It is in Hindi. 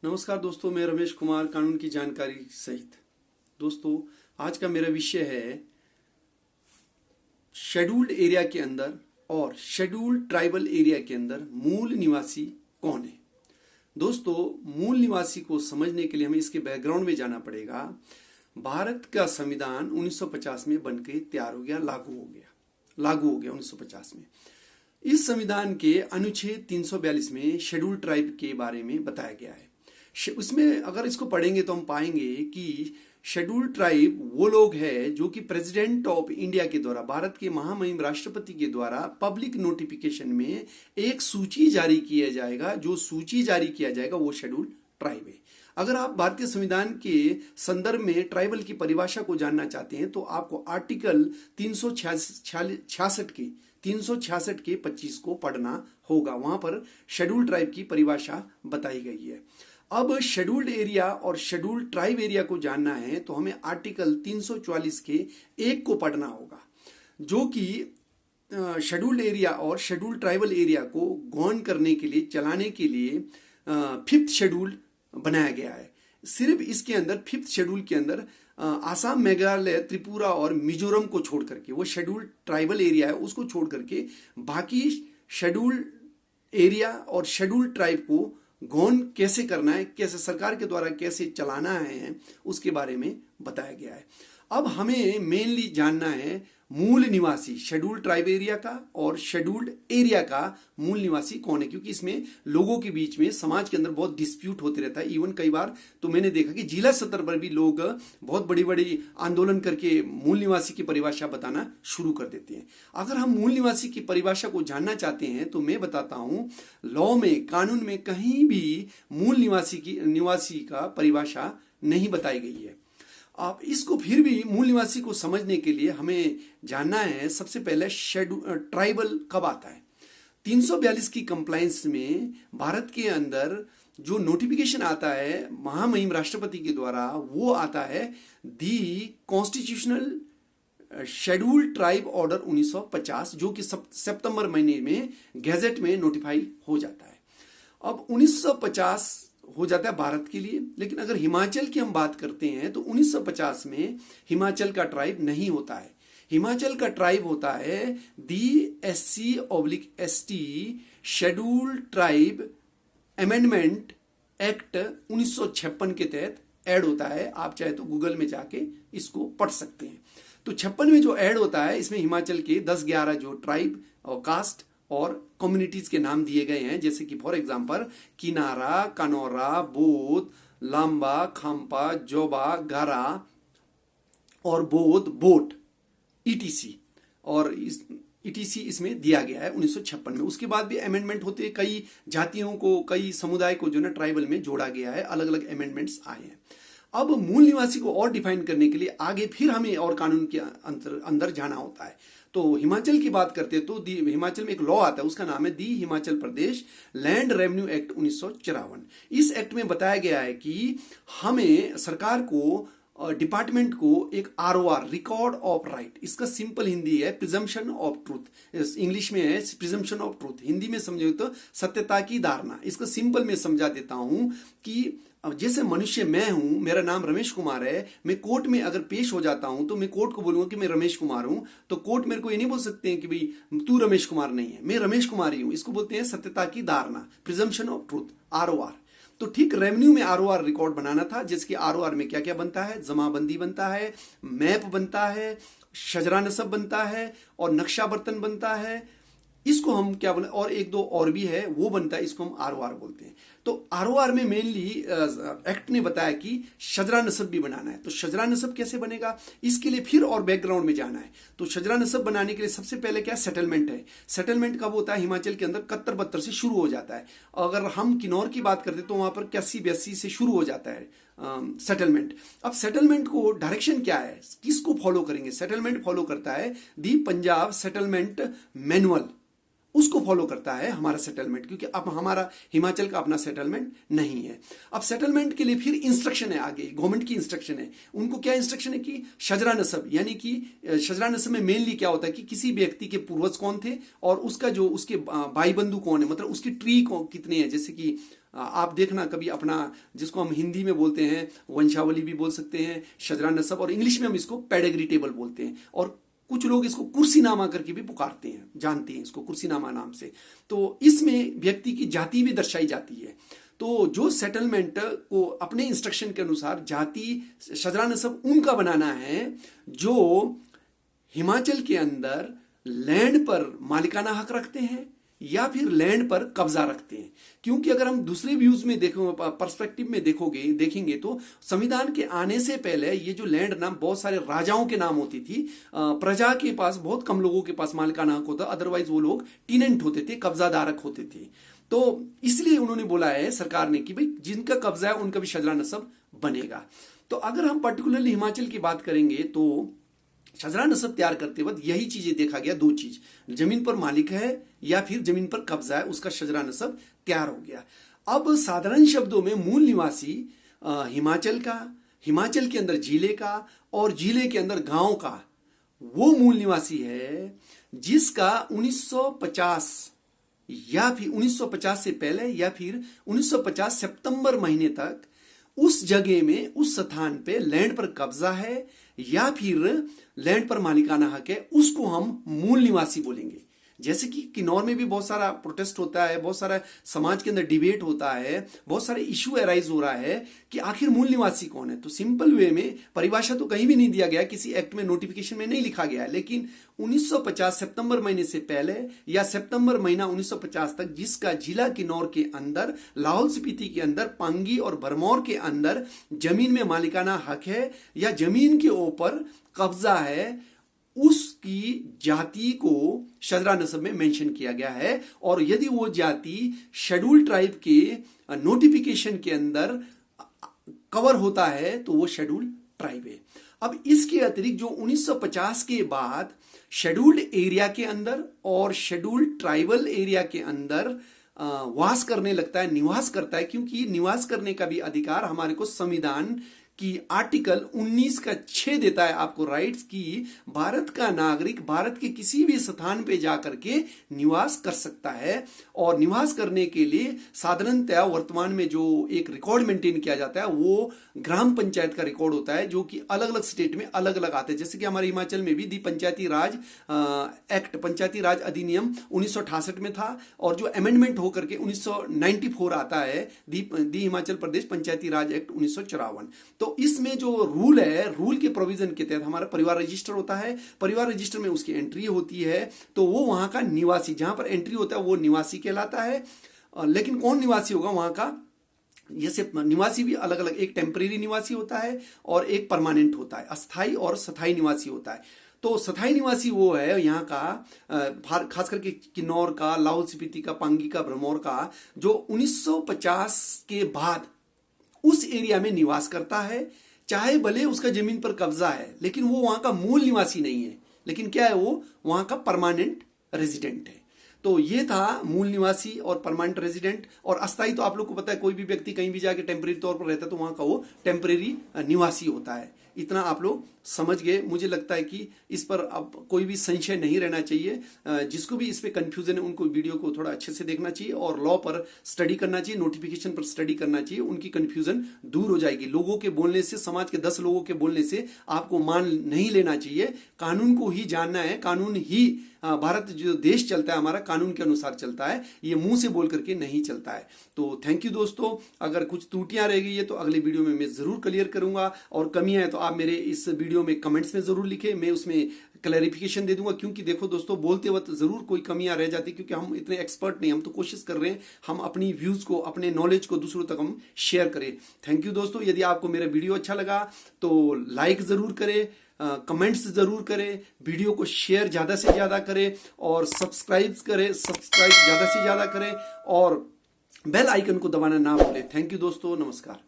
नमस्कार दोस्तों, मैं रमेश कुमार, कानून की जानकारी सहित। दोस्तों, आज का मेरा विषय है शेड्यूल्ड एरिया के अंदर और शेड्यूल्ड ट्राइबल एरिया के अंदर मूल निवासी कौन है। दोस्तों, मूल निवासी को समझने के लिए हमें इसके बैकग्राउंड में जाना पड़ेगा। भारत का संविधान 1950 में बनकर तैयार हो गया, लागू हो गया 1950 में। इस संविधान के अनुच्छेद 342 में शेड्यूल ट्राइब के बारे में बताया गया है। उसमें अगर इसको पढ़ेंगे तो हम पाएंगे कि शेड्यूल ट्राइब वो लोग हैं जो कि प्रेसिडेंट ऑफ इंडिया के द्वारा, भारत के महामहिम राष्ट्रपति के द्वारा पब्लिक नोटिफिकेशन में एक सूची जारी किया जाएगा। जो सूची जारी किया जाएगा वो शेड्यूल ट्राइब है। अगर आप भारतीय संविधान के संदर्भ में ट्राइबल की परिभाषा को जानना चाहते हैं तो आपको आर्टिकल 366 के 25 को पढ़ना होगा। वहां पर शेड्यूल ट्राइब की परिभाषा बताई गई है। अब शेड्यूल्ड एरिया और शेड्यूल्ड ट्राइब एरिया को जानना है तो हमें आर्टिकल 344 के 1 को पढ़ना होगा, जो कि शेड्यूल्ड एरिया और शेड्यूल्ड ट्राइबल एरिया को गवर्न करने के लिए, चलाने के लिए 5th शेड्यूल बनाया गया है। सिर्फ इसके अंदर 5th शेड्यूल के अंदर आसाम, मेघालय, त्रिपुरा और मिजोरम को छोड़ करके, वो शेड्यूल्ड ट्राइबल एरिया है, उसको छोड़ करके बाकी शेड्यूल्ड एरिया और शेड्यूल्ड ट्राइब को गवर्न कैसे करना है, कैसे सरकार के द्वारा कैसे चलाना है, उसके बारे में बताया गया है। अब हमें मेनली जानना है मूल निवासी शेड्यूल्ड ट्राइब एरिया का और शेड्यूल्ड एरिया का मूल निवासी कौन है, क्योंकि इसमें लोगों के बीच में, समाज के अंदर बहुत डिस्प्यूट होते रहता है। इवन कई बार तो मैंने देखा कि जिला स्तर पर भी लोग बहुत बड़ी बड़ी आंदोलन करके मूल निवासी की परिभाषा बताना शुरू कर देते हैं। अगर हम मूल निवासी की परिभाषा को जानना चाहते हैं तो मैं बताता हूं, लॉ में, कानून में कहीं भी मूल निवासी का परिभाषा नहीं बताई गई है। आप इसको फिर भी मूल निवासी को समझने के लिए हमें जानना है सबसे पहले ट्राइबल कब आता है। 342 की कंप्लायंस में भारत के अंदर जो नोटिफिकेशन आता है महामहिम राष्ट्रपति के द्वारा, वो आता है दी कॉन्स्टिट्यूशनल शेड्यूल ट्राइब ऑर्डर 1950, जो कि सितंबर महीने में गैजेट में नोटिफाई हो जाता है। अब 1950 हो जाता है भारत के लिए, लेकिन अगर हिमाचल की हम बात करते हैं तो 1950 में हिमाचल का ट्राइब नहीं होता है। हिमाचल का ट्राइब होता है दी SC/ST schedule tribe amendment act 1956 के तहत ऐड होता है। आप चाहे तो गूगल में जाके इसको पढ़ सकते हैं। तो 56 में जो ऐड होता है, इसमें हिमाचल के 10-11 जो ट्राइब और कास्ट और कम्युनिटीज के नाम दिए गए हैं, जैसे कि फॉर एग्जांपल किनारा, कनौरा, बोध, लांबा, खाम्पा, जोबा, गारा और बोध, बोट, ETC और ETC इसमें दिया गया है 1956 में। उसके बाद भी अमेंडमेंट होते, कई जातियों को, कई समुदाय को जो ना ट्राइबल में जोड़ा गया है, अलग अलग अमेंडमेंट्स आए हैं। अब मूल निवासी को और डिफाइन करने के लिए आगे फिर हमें और कानून के अंदर जाना होता है। तो हिमाचल की बात करते हैं तो हिमाचल में एक लॉ आता है, उसका नाम है दी Himachal Pradesh land revenue act 1954। इस एक्ट में बताया गया है कि हमें, सरकार को, डिपार्टमेंट को एक ROR, रिकॉर्ड ऑफ राइट, इसका सिंपल हिंदी है प्रिजम्पशन ऑफ ट्रूथ, इंग्लिश में है प्रिजम्पशन ऑफ ट्रूथ, हिंदी में समझो तो सत्यता की धारणा। इसका सिंपल में समझा देता हूं कि अब जैसे मनुष्य मैं हूं, मेरा नाम रमेश कुमार है, मैं कोर्ट में अगर पेश हो जाता हूं तो मैं कोर्ट को बोलूंगा कि मैं रमेश कुमार हूं, तो कोर्ट मेरे को ये नहीं बोल सकते हैं कि भाई तू रमेश कुमार नहीं है, मैं रमेश कुमार ही हूं। इसको बोलते हैं सत्यता की धारणा, प्रिजम्पशन ऑफ ट्रूथ, ROR। तो ठीक रेवेन्यू में ROR रिकॉर्ड बनाना था, जिसके ROR में क्या क्या बनता है, जमाबंदी बनता है, मैप बनता है, शजरा नसब बनता है और नक्शा बर्तन बनता है। इसको हम क्या बोले, और एक दो और भी है वो बनता है, इसको हम ROR बोलते हैं। तो ROR में मेनली एक्ट ने बताया कि शजरा नसब भी बनाना है। तो शजरा नसब कैसे बनेगा, इसके लिए फिर और बैकग्राउंड में जाना है। तो शजरा नसब बनाने के लिए सबसे पहले क्या सेटलमेंट है। सेटलमेंट कब होता है, हिमाचल के अंदर 71-72 से शुरू हो जाता है। अगर हम किन्नौर की बात करते तो वहां पर 81-82 से शुरू हो जाता है सेटलमेंट। अब सेटलमेंट को डायरेक्शन क्या है, किसको फॉलो करेंगे, सेटलमेंट फॉलो करता है दी पंजाब सेटलमेंट मैनुअल, उसको फॉलो करता है हमारा सेटलमेंट, क्योंकि अब हमारा हिमाचल का अपना सेटलमेंट नहीं है। अब सेटलमेंट के लिए फिर इंस्ट्रक्शन है, आगे गवर्नमेंट की इंस्ट्रक्शन है। उनको क्या इंस्ट्रक्शन है कि शजरा नसब, यानी कि शजरा नसब में मेनली क्या होता है कि किसी व्यक्ति के पूर्वज कौन थे और उसका जो उसके भाई बंधु कौन है, मतलब उसकी ट्री कितने हैं, जैसे कि आप देखना कभी अपना, जिसको हम हिंदी में बोलते हैं वंशावली भी बोल सकते हैं, शजरा नसब, और इंग्लिश में हम इसको पेडिग्री टेबल बोलते हैं, और कुछ लोग इसको कुर्सीनामा करके भी पुकारते हैं, जानते हैं इसको कुर्सीनामा नाम से। तो इसमें व्यक्ति की जाति भी दर्शाई जाती है। तो जो सेटलमेंट को अपने इंस्ट्रक्शन के अनुसार जाति शजरा नसब उनका बनाना है जो हिमाचल के अंदर लैंड पर मालिकाना हक रखते हैं या फिर लैंड पर कब्जा रखते हैं। क्योंकि अगर हम दूसरे व्यूज में देखो, पर्सपेक्टिव में देखेंगे तो संविधान के आने से पहले ये जो लैंड नाम बहुत सारे राजाओं के नाम होती थी, प्रजा के पास बहुत कम लोगों के पास मालिकाना हक होता, अदरवाइज वो लोग टीनेंट होते थे, कब्जाधारक होते थे। तो इसलिए उन्होंने बोला है सरकार ने कि भाई जिनका कब्जा है उनका भी शजरा नसब बनेगा। तो अगर हम पर्टिकुलरली हिमाचल की बात करेंगे तो शजरा नसब तैयार करते वक्त यही चीजें देखा गया, दो चीज, जमीन पर मालिक है या फिर जमीन पर कब्जा है, उसका शजरा नसब तैयार हो गया। अब साधारण शब्दों में मूल निवासी हिमाचल का, हिमाचल के अंदर जिले का और जिले के अंदर गांव का वो मूल निवासी है जिसका 1950 या फिर 1950 से पहले या फिर 1950 सितंबर महीने तक उस जगह में, उस स्थान पे लैंड पर कब्जा है या फिर लैंड पर मालिकाना हक है, उसको हम मूल निवासी बोलेंगे। जैसे कि किन्नौर में भी बहुत सारा प्रोटेस्ट होता है, बहुत सारा समाज के अंदर डिबेट होता है, बहुत सारे इश्यू अराइज हो रहा है कि आखिर मूल निवासी कौन है। तो सिंपल वे में परिभाषा तो कहीं भी नहीं दिया गया, किसी एक्ट में, नोटिफिकेशन में नहीं लिखा गया है, लेकिन 1950 सितंबर महीने से पहले या सितंबर महीना 1950 तक जिसका जिला किन्नौर के अंदर, लाहौल स्पीति के अंदर, पांगी और भरमौर के अंदर जमीन में मालिकाना हक है या जमीन के ऊपर कब्जा है, उसकी जाति को शजरा नसब में मेंशन किया गया है। और यदि वो जाति शेड्यूल ट्राइब के नोटिफिकेशन के अंदर कवर होता है तो वो शेड्यूल ट्राइब है। अब इसके अतिरिक्त जो 1950 के बाद शेड्यूल्ड एरिया के अंदर और शेड्यूल्ड ट्राइबल एरिया के अंदर वास करने लगता है, निवास करता है, क्योंकि निवास करने का भी अधिकार हमारे को संविधान कि आर्टिकल 19 का 6 देता है आपको राइट्स की भारत का नागरिक भारत के किसी भी स्थान पे जाकर के निवास कर सकता है। और निवास करने के लिए साधारणतया वर्तमान में जो एक रिकॉर्ड मेंटेन किया जाता है वो ग्राम पंचायत का रिकॉर्ड होता है, जो कि अलग अलग स्टेट में अलग अलग आते हैं। जैसे कि हमारे हिमाचल में भी दी पंचायती राज एक्ट, पंचायती राज अधिनियम 1968 में था, और जो अमेंडमेंट होकर के 1994 आता है दी हिमाचल प्रदेश पंचायती राज एक्ट 1954। तो इसमें जो रूल है, रूल के प्रोविजन के तहत हमारा परिवार रजिस्टर होता है, परिवार रजिस्टर में उसकी एंट्री होती है, तो वो वहां का निवासी, जहां पर एंट्री होता है वो निवासी कहलाता है। लेकिन कौन निवासी होगा वहां का, जैसे निवासी भी अलग अलग, एक टेम्परेरी निवासी होता है और एक परमानेंट होता है, अस्थाई और स्थायी निवासी होता है। तो स्थायी निवासी वो है यहाँ का, खास करके किन्नौर का, लाहौल स्पीति का, पांगी का, भरमौर का, जो 1950 के बाद उस एरिया में निवास करता है, चाहे भले उसका जमीन पर कब्जा है, लेकिन वो वहां का मूल निवासी नहीं है, लेकिन क्या है, वो वहां का परमानेंट रेजिडेंट है। तो ये था मूल निवासी और परमानेंट रेजिडेंट। और अस्थाई तो आप लोग को पता है, कोई भी व्यक्ति कहीं भी जाके टेम्परेरी तौर पर रहता है तो वहां का वो टेम्परेरी निवासी होता है। इतना आप लोग समझ गए। मुझे लगता है कि इस पर अब कोई भी संशय नहीं रहना चाहिए। जिसको भी इस पे कंफ्यूजन है उनको वीडियो को थोड़ा अच्छे से देखना चाहिए और लॉ पर स्टडी करना चाहिए, नोटिफिकेशन पर स्टडी करना चाहिए, उनकी कंफ्यूजन दूर हो जाएगी। लोगों के बोलने से, समाज के 10 लोगों के बोलने से आपको मान नहीं लेना चाहिए। कानून को ही जानना है, कानून ही, भारत जो देश चलता है हमारा कानून के अनुसार चलता है, ये मुंह से बोल करके नहीं चलता है। तो थैंक यू दोस्तों। अगर कुछ त्रुटियां रह गई है तो अगले वीडियो में मैं जरूर क्लियर करूंगा, और कमियां है तो आप मेरे इस वीडियो में कमेंट्स में जरूर लिखें, मैं उसमें क्लैरिफिकेशन दे दूंगा। क्योंकि देखो दोस्तों, बोलते वक्त जरूर कोई कमियां रह जाती, क्योंकि हम इतने एक्सपर्ट नहीं, हम तो कोशिश कर रहे हैं हम अपनी व्यूज को, अपने नॉलेज को दूसरों तक हम शेयर करें। थैंक यू दोस्तों। यदि आपको मेरा वीडियो अच्छा लगा तो लाइक जरूर करें, कमेंट्स जरूर करें, वीडियो को शेयर ज्यादा से ज्यादा करें और सब्सक्राइब ज्यादा से ज्यादा करें और बेल आइकन को दबाना ना भूलें। थैंक यू दोस्तों, नमस्कार।